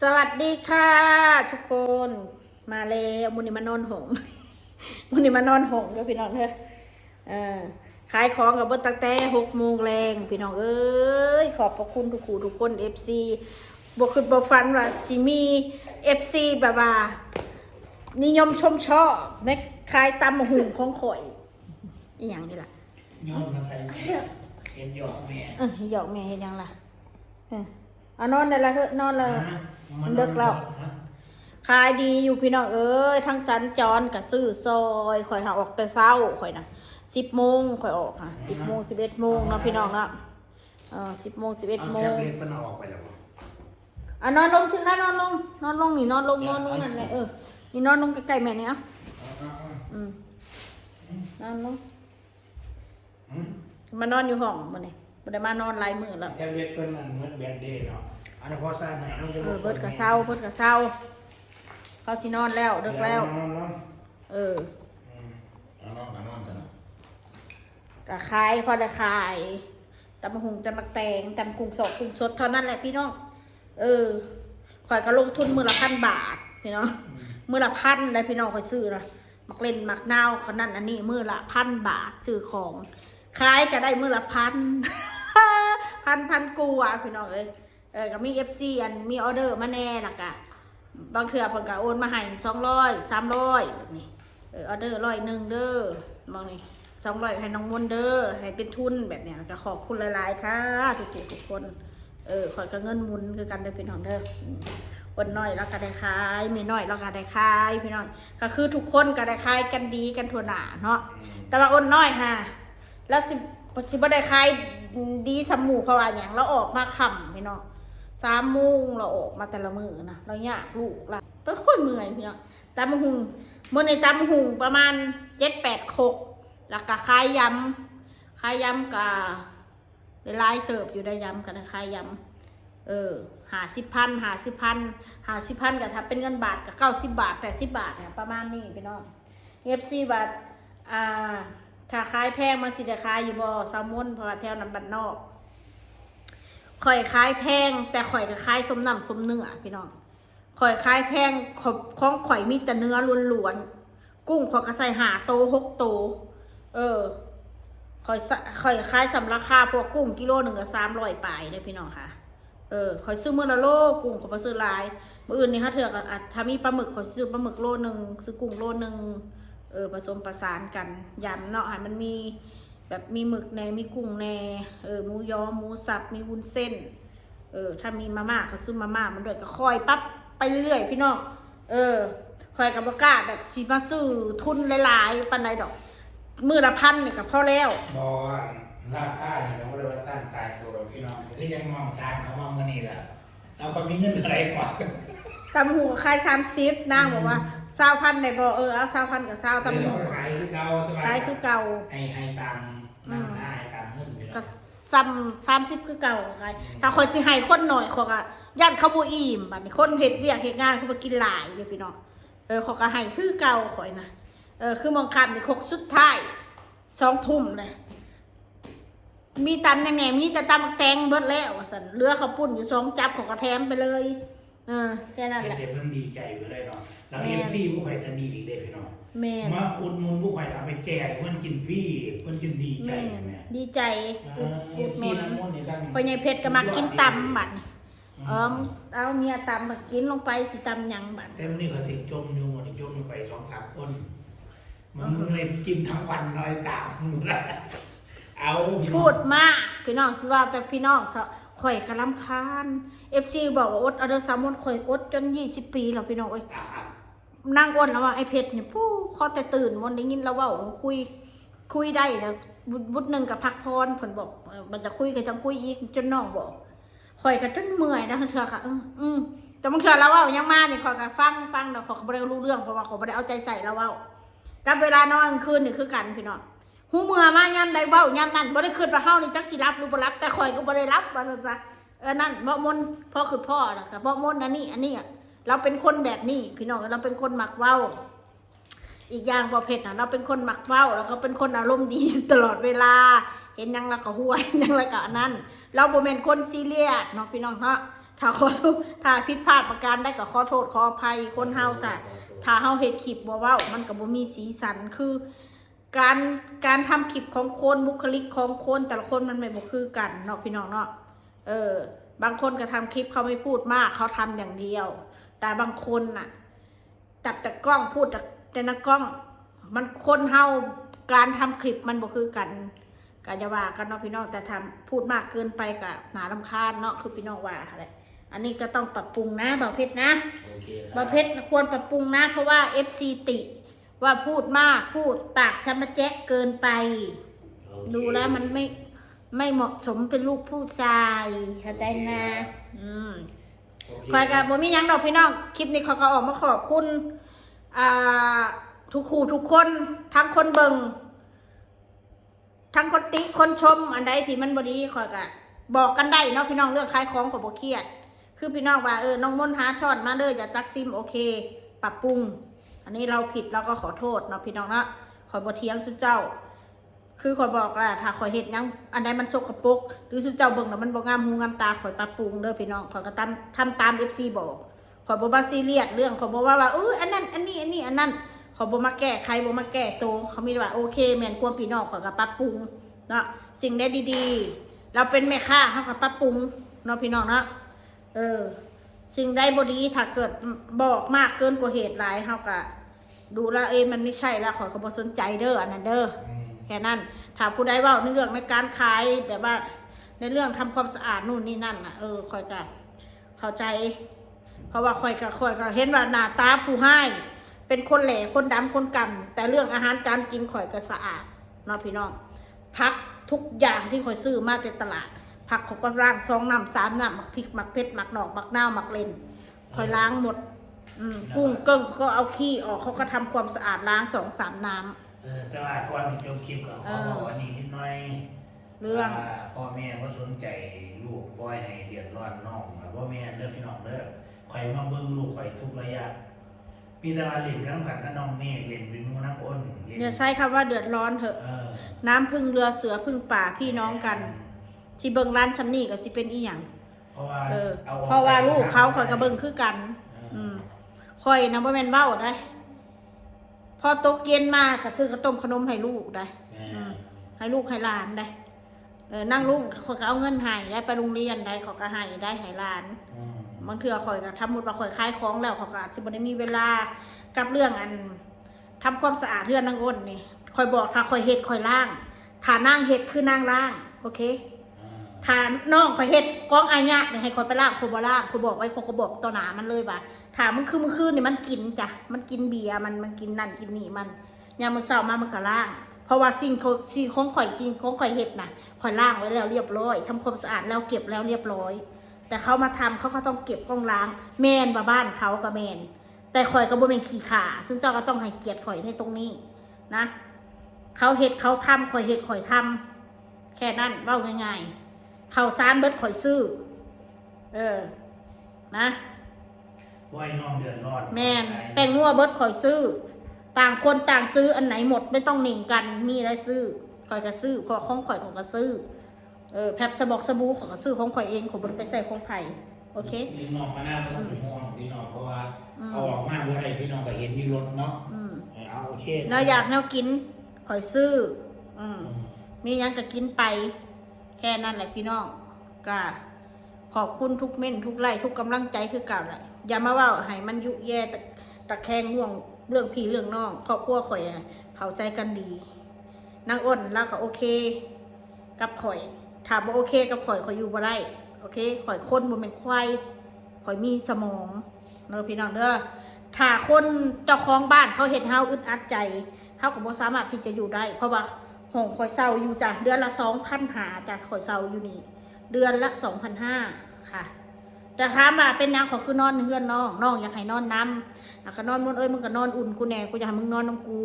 สวัสดีค่ะทุกคนมาเลยมุนิมานอนหงมุนิมานอนหงเดี๋ยวพี่น้องเถอะขายของกับเบิร์ตั้งแต่6 โมงแรงพี่น้องเอ้ยขอบพระคุณทุกคู่ทุกคน FC บวกขึ้นบวกฟันว่าสิมี FC แบบว่านิยมชมชอบในขายตำหุ่งของข่อยอีหยังนี่ล่ะย้อนมาใส่เห็นหยอกแม่หยอกแม่เห็นยังล่ะเอานอนได้ละเถอะนอนแล้วมันเลิกแล้วขายดีอยู่พี่น้องเอ้ยทั้งสัญจรกับซื้อซอยข่อยหาออกแต่เช้าข่อยนะ10 โมงข่อยออกค่ะ10 โมง 11 โมงเนาะพี่น้องเนาะ10 โมง 11 โมงแคบเล็กมันออกไปแล้วนอนลงสิคะนอนลงนี่นอนลงนั่นแหละนี่นอนลงใกล้ๆแม่เนี่ยนอนลงมานอนอยู่ห้องมันนี่บ่ได้มานอนหลายมื้อแล้วแคบเล็กเป็นอันเมื่อแบนเดย์เนาะอันนั้นพอซ่าไหนเบิดกับเศร้าเขาสินอนแล้วเลิกแล้วนอนกันนะก็ขายพอได้ขายตำหุงตำมักแตงตำกุ้งสดเท่านั้นแหละพี่น้องข่อยก็ลงทุนมื้อละ1,000 บาทพี่น้องมื้อละ1,000ได้พี่น้องข่อยซื้อนะมักเล่นมักนาวขนาดอันนี้มื้อละ1,000 บาทซื้อของขายก็ได้มื้อละ1,000 1,000กูอ่ะพี่น้องก็มี FC อันมีออเดอร์มาแน่ล่ะกะบางเทื่อเพิ่นก็โอนมาให้200 300แบบนี้ออเดอร์100เด้อบางนี่200ให้น้องมนเด้อให้เป็นทุนแบบเนี้ยก็ขอบคุณหลายๆค่ะทุกคนข่อยก็เงินหมุนคือกันเด้อพี่น้องเด้อคนน้อยแล้วก็ได้ขายมีน้อยแล้วก็ได้ขายพี่น้องก็คือทุกคนก็ได้ขายกันดีกันทั่วหน้าเนาะแต่ว่าคนน้อยฮะแล้วสิบ่ได้ขายดีสมู่เพราะว่าหยังเราออกมาค่ำพี่น้อง3 โมงเราออกมาแต่ละมื้อนะเรายากลูกละไปค่อยเมื่อยพี่น้องตำหุงมื้อในตำหุงประมาณ 7-8 คกแล้วก็ขายยำก็หลายเติบอยู่ได้ยำกันนะขายยำ50,000ก็ถ้าเป็นเงินบาทก็90 บาท80 บาทเนี่ยประมาณนี้พี่น้อง FC บาทถ้าขายแพงมันสิได้ขายอยู่บ่แซลมอนเพราะว่าแถวนั้นบ้านนอกข่อยขายแพงแต่ข่อยก็ขายสมน้ำสมเนื้อพี่น้องข่อยขายแพงของข่อยมีแต่เนื้อล้วนๆกุ้งข่อยก็ใส่5 โต 6 โตข่อยขายสำราคาพวกกุ้งกิโลนึงก็300 ปลายเด้อพี่น้องค่ะข่อยซื้อมื้อละโลกุ้งข่อยบ่ซื้อหลายมื้ออื่นนี่ถ้าเถื่อก็ถ้ามีปลาหมึกข่อยซื้อปลาหมึกโลนึงซื้อกุ้งโลนึงผสมประสานกันยำเนาะให้มันมีแบบมีหมึกแหน่มีกุ้งแหน่หมูยอหมูสับมีวุ้นเส้นถ้ามีมาม่าก็ซื้อมาม่ามันด้วยก็คอยปั๊บไปเรื่อยๆพี่น้องคอยกับบ่กล้าแบบสิมาซื้อทุนหลายๆปานใดดอกมื้อละ1,000นี่ก็พอแล้วบ่ราคาเนี่ยเราบ่ได้ว่าตั้งตายตัวพี่น้องคือยังมองทางเขามองมื้อนี้ล่ะเราก็มีเงินอะไรก่อนตำหูก็ขาย30นางบอกว่า20,000ได้บ่เอา20,000กับ20ตำหูขายคือเก่าให้ตามนั่นได้ตามเงินก็ซ้ำ30คือเก่าขายถ้าข่อยสิให้คนหน่อยข่อยก็ย่านเขาบ่อิ่มบัดนี้คนเฮ็ดเวียกเฮ็ดงานเขาบ่กินหลายเด้อพี่น้องข่อยก็ให้คือเก่าข่อยนะคือมองคำนี่คกสุดท้าย2 ทุ่มเลยมีตำแหน่มีแต่ตำแตงเบิดแล้วสั่นเรือเขาปุ่นอยู่2 จับของกระแทมไปเลยแค่นั้นแหละเด็กมันดีใจไปเลยเนาะแล้วFCผู้ข่อยจะดีอีกเด้พี่น้องมาอุดหนุนผู้ข่อยเอาไปแจกเพิ่นกินฟรีเพิ่นกินดีใจแม่ดีใจอุดหนุนพ่อใหญ่เพชรก็มากินตำบัดเอาเมียตำมากินลงไปสิตำหยังบัดแต่วันนี้เขาถึงจมอยู่หมดจมลงไป2-3 คนมึงเลยกินทั้งวันน้อยตามมึงละเอาพูดมากพี่น้องคือว่าแต่พี่น้องข่อยกระลำคาญ FC บอกว่าอดเอาเด้อ3 วันข่อยอดจน20 ปีแล้วพี่น้องนั่งอ้วนแล้วว่าไอ้เพชรเนี่ยผู้ข้อแต่ตื่นวันได้ยินแล้วว่าคุยได้นะบุญหนึ่งกับพักพรผลบอกมันจะคุยกับจังคุยอีกจนน้องบอกข่อยกับจนเมื่อยนะเธอค่ะแต่บางเธอแล้วว่ายังมาเนี่ยข่อยกับฟังแต่ข่อยไม่ได้รู้เรื่องเพราะว่าข่อยไม่ได้เอาใจใส่แล้วว่ากับเวลานอนคืนนี่คือกันพี่น้องหูเมื่อมากย่ำใดเว้าย่ำนั่นบ่ได้คืนว่าเฮานี่จักสิรับหรือบ่รับแต่ข่อยก็บ่ได้รับว่าซั่นซะนั่นบ่มนพ่อคือพ่อนะคะบ่มนอันนี้เราเป็นคนแบบนี้พี่น้องเราเป็นคนมักเว้าอีกอย่างพอเพชรนะเราเป็นคนมักเว้าแล้วก็เป็นคนอารมณ์ดีตลอดเวลาเห็นยังแล้วก็หัวยังแล้วก็นั่นเราบ่แม่นคนซีเรียสเนาะพี่น้องเนาะ ถ้าขอโทษถ้าผิดพลาดประการได้ก็ขอโทษขออภัยคนเฮาถ้าเฮาเฮ็ดคลิปบ่เว้ามันก็บ่มีสีสันคือการทำคลิปของคนบุคลิกของคนแต่ละคนมันไม่บ่คือกันเนาะพี่น้องเนาะบางคนก็ทำคลิปเขาไม่พูดมากเขาทำอย่างเดียวแต่บางคนน่ะจับแต่กล้องพูดแต่หน้ากล้องมันคนเฮาการทำคลิปมันบ่คือกันก็จะว่ากันเนาะพี่น้องแต่ทำพูดมากเกินไปก็น่ารำคาญเนาะคือพี่น้องว่าอะไรอันนี้ก็ต้องปรับปรุงนะบ่าวเพชรนะบ่าวเพชรควรปรับปรุงนะเพราะว่า FC ติว่าพูดมากพูดปากช้ำมาแจ๊ะเกินไปดูแล้วมันไม่เหมาะสมเป็นลูกผู้ชายเข้าใจนะคอยกับบ่มีหยังดอกพี่น้องคลิปนี้เขาก็ออกมาขอบคุณทุกคู่ทุกคนทั้งคนเบิ่งทั้งคนติคนชมอันใดที่มันบ่ดีคอยกับบอกกันได้เนาะพี่น้องเรื่องขายของก็บ่เครียดคือพี่น้องว่าน้องมนต์หาช้อนมาเด้ออย่าตักซิมโอเคปรับปรุงอันนี้เราผิดเราก็ขอโทษเนาะพี่น้องเนาะขอยบ่เถียงสุดเจ้าคือขอยบอกแหละถ้าขอยเฮ็ดยังอันใดมันสกปรกหรือสุดเจ้าเบิ่งแล้วมันบ่งามหูงามตาขอยปรับปรุงเด้อพี่น้องขอยก็ทำตาม FC บอกขอยบ่ว่าซีเรียสเรื่องขอยบ่ว่าอันนั้นอันนี้อันนั้นขอยบ่มาแก้ใครบ่มาแก้ตัวเขามีว่าโอเคแม่นความพี่น้องขอยก็ปรับปรุงเนาะสิ่งใดดีๆเราเป็นแม่ค้าเฮาก็ปรับปรุงเนาะพี่น้องเนาะสิ่งใดบ่ดีถ้าเกิดบอกมากเกินกว่าเหตุหลายเฮาก็ดูแล้วมันไม่ใช่แล้วขอยก็บ่สนใจเด้ออันนั้นเด้อแค่นั้นถ้าผู้ใดเว้าในเรื่องในการขายแบบว่าในเรื่องทำความสะอาดนู่นนี่นั่นน่ะคอยก็เข้าใจเพราะว่าคอยก็เห็นว่าหน้าตาผู้ให้เป็นคนแหล่คนดำคนกำแต่เรื่องอาหารการกินคอยก็สะอาดเนาะพี่น้องผักทุกอย่างที่คอยซื้อมาจากตลาดผักเขาก็ล้าง2 น้ำ 3 น้ำหมักพริกหมักเผ็ดหมักหนอกหมักนาวหมักเลนคอยล้างหมดกุ้งเกิ้งเขาก็เอาขี้ออกเขาก็ทำความสะอาดล้าง2-3 น้ำแต่ว่าก่อนที่จบคลิปก็ขอบอกอันนี้นิดหน่อยเรื่องพ่อแม่ก็สนใจลูกปล่อยให้เดือดร้อนน้องพ่อแม่เด้อพี่น้องเด้อคอยมาเบิ่งลูกคอยทุกระยะมีแต่ว่าเล่นกันกับน้องเมฆเล่นเป็นมูนักอ้นอย่าใช้คำว่าเดือดร้อนเถอะน้ำพึ่งเรือเสือพึ่งป่าพี่น้องกันที่เบิ่งร้านชำนี่ก็สิเป็นอีหยังเพราะว่าลูกเขาคอยกับเบิ่งคือกันคอยนะบ่แม่นเว้าได้พอตกเย็นมาก็ซื้อกระต้มขนมให้ลูกได้ให้ลูกให้หลานได้นั่งลูกเขาก็เอาเงินให้ได้ไปโรงเรียนได้เขาก็ให้ได้ให้หลานบางเทื่อข่อยก็ทำหมดว่าข่อยขายของแล้วเขาก็อาจจะบ่ได้มีเวลากับเรื่องทำความสะอาดเรือนนางอ้นนี่ข่อยบอกถ้าข่อยเฮ็ดข่อยล้างถ้านางเฮ็ดคือนางล้างโอเคถ้าน้องข่อยเฮ็ดกองอายะนี่ให้ข่อยไปล้างข่อยบ่ล้างข่อยบอกไว้ข่อยก็บอกต่อหน้ามันเลยว่าถ้ามันคือมื้อคืนนี่มันกินจ้ะมันกินเบียร์มันกินนั่นกินนี่มันยามมื้อเช้ามามันก็ล้างเพราะว่าสิ่งของข่อยเฮ็ดน่ะข่อยล้างไว้แล้วเรียบร้อยทำความสะอาดแล้วเก็บแล้วเรียบร้อยแต่เขามาทำเขาก็ต้องเก็บกล้องล้างแม่นบ้านเขาก็แม่นแต่ข่อยก็บ่แม่นขี้ข่าซึ่งเจ้าก็ต้องให้เกียรติข่อยในตรงนี้นะเขาเฮ็ดเขาทำข่อยเฮ็ดข่อยทำแค่นั้นเว้าง่ายๆข้าวสารเบิดข่อยซื้อนะบ่ให้น้องเดือดร้อนแม่นแป้งนัวเบิดข่อยซื้อต่างคนต่างซื้ออันไหนหมดไม่ต้องหนิ่งกันมีอะไรซื้อข่อยก็ซื้อพอของข่อยก็ซื้อแพบสบอกสบู่ของซื้อของข่อยเองของบนไปใส่ของไผ่โอเคพี่น้องมาหน้าไม่ต้องเป็นห่วงพี่น้องเพราะว่าเอาออกมาว่าไรพี่น้องก็เห็นมีรถเนาะเอาโอเคเราอยากแนวกินข่อยซื้อมียังก็กินไปแค่นั้นแหละพี่น้องก็ขอบคุณทุกเม่นทุกไล่ทุกกำลังใจคือเก่าแหละอย่ามาว่าให้มันยุแย่ตะแคงห่วงเรื่องพี่เรื่องน้องครอบครัวข่อยเข้าใจกันดีนางอ้นแล้วก็โอเคกับข่อยถ้าบ่โอเคกับข่อยอยู่บ่ได้โอเคข่อยคนบ่เป็นควายข่อยมีสมองเด้อพี่น้องเด้อถ้าคนเจ้าของบ้านเขาเฮ็ดเฮาอึดอัดใจเฮาก็บ่สามารถที่จะอยู่ได้เพราะว่าห้องข่อยเช่าอยู่จ้ะเดือนละ 2,500 จากข่อยเช่าอยู่นี่เดือนละ 2,500 ค่ะแต่ถามว่าเป็นนางขอคือนอนเฮือนน้องอยากให้นอนน้ำอยากก็นอนมึงก็นอนอุ่นกูแน่กูอยากให้มึงนอนน้ำกู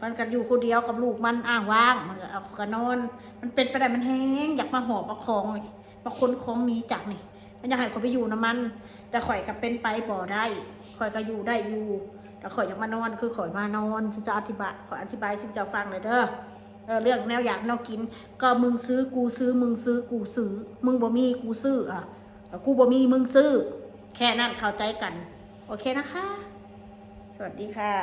มันกันอยู่คนเดียวกับลูกมันว่างมันก็เอาก็นอนมันเป็นไปได้มันแห้งอยากมาหอบเอาของเลยมาคนของนี้จากนี่มันอยากให้เขาไปอยู่น้ำมันแต่ข่อยก็เป็นไปบ่ได้ข่อยก็อยู่ได้อยู่แต่ข่อยอยากมานอนคือข่อยมานอนฉันจะอธิบายข่อยอธิบายที่จะฟังเลยเด้อเรื่องแนวอยากแนวกินก็มึงซื้อกูซื้อมึงซื้อกูซื้อมึงบ่มีกูซื้อ กูบ่มีมึงซื้อแค่นั้นเข้าใจกันโอเคนะคะสวัสดีค่ะ